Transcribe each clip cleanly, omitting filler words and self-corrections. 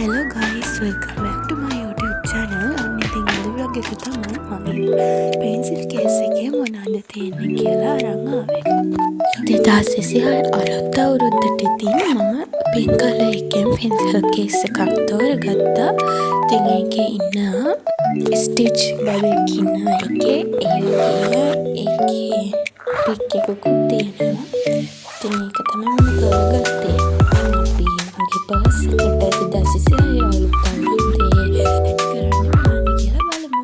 Hello guys, welcome back to my YouTube channel. ඉතින් අද vlog එක තමයි මගේ pencil case එකේ මොනවද තියෙන්නේ කියලා අරන් ආවේ. 2026 අලුත් අවුරුද්දට ඉතින් මම pink color එකෙන් pencil case එකක් තෝරගත්තා. ඉතින් ඒකේ ඉන්න stitch බබෙක් ඉන්නවා ඒකේ. ඒකේ pick එකකුත් තියෙනවා. ඉතින් ඒක තමයි මම තෝරගත්තේ. මගේ පර්ස් එකට 2026 අලුත් අවුරුද්දේ ඇඩ් කරන්න මොනවද කියලා බලමු.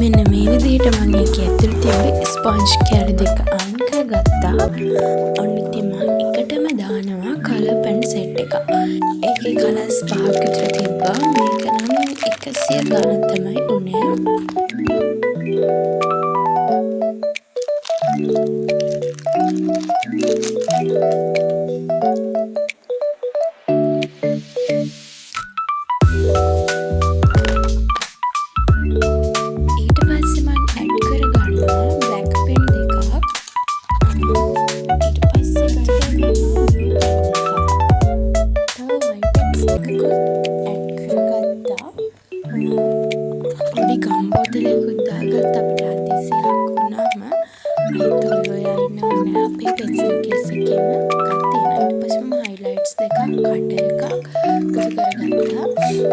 මෙන්න මේ විදිහට මම ඒකේ ඇතුළේ තිබ්බ ස්පොන්ජ් කැරි දෙක අයින් කරගත්තා. ඔන්න ඉතින් මම එකටම දානවා කලර් පෙන් සෙට් එක. ඒකේ කලර්ස් පහක් විතර තිබ්බා. මේක නම් 100 ගණන් තමයි උනේ. ගම්බෝතලයකුත් දාගත්ත අපිට අතිසියක් වුණාම හිතෝලෝයා ඉන්නවනේ අපේ පෙන්සිල් කේස් එකේම එකක් තියෙනවා. ඊට පස්සේ මම හයිලයිට්ස් දෙකක් කටර් එකක් එකතු කරගත්තා.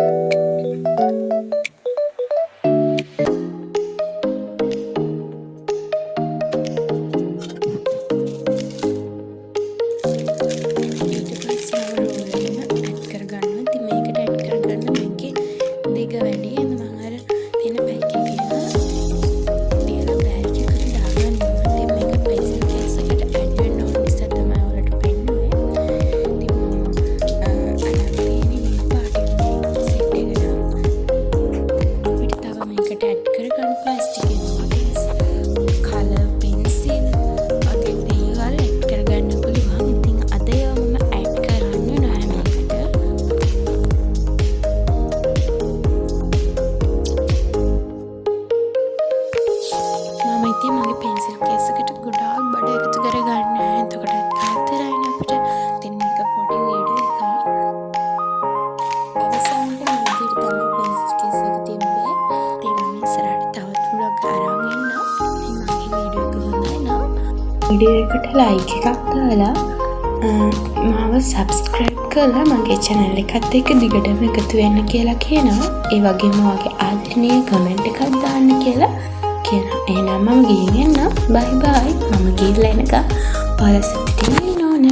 මගේ පෙන්සිල් කේස් එකට ගොඩාක් බඩ එකතු කරගන්න. එතකොට කාතරයිනේ අපිට. ඉතින් මේක පොඩි වීඩියෝ එකක්. අවසානට මේ විදිහට තමයි පෙන්සිල් කේස් එක තිබ්බේ. ඉතින් මම ඉස්සරහට තවත් vlog අරන් එන්නම්. ඉතින් මගේ වීඩියෝ එක හොඳයි නම් වීඩියෝ එකට like එකක් දාලා මාව subscribe කරලා මගේ channel එකත් එක්ක දිගටම එකතු වෙන්න කියලා කියනවා. ඒ වගේම ඔයාගේ ආදරණීය comment එකක් දාන්න කියලා කියනවා. එහෙනම් මම ගිහින් එන්නම්. බයි බයි. මම ගිහිල්ලා එනකම් ඔයාලා සිටින්න ඕන.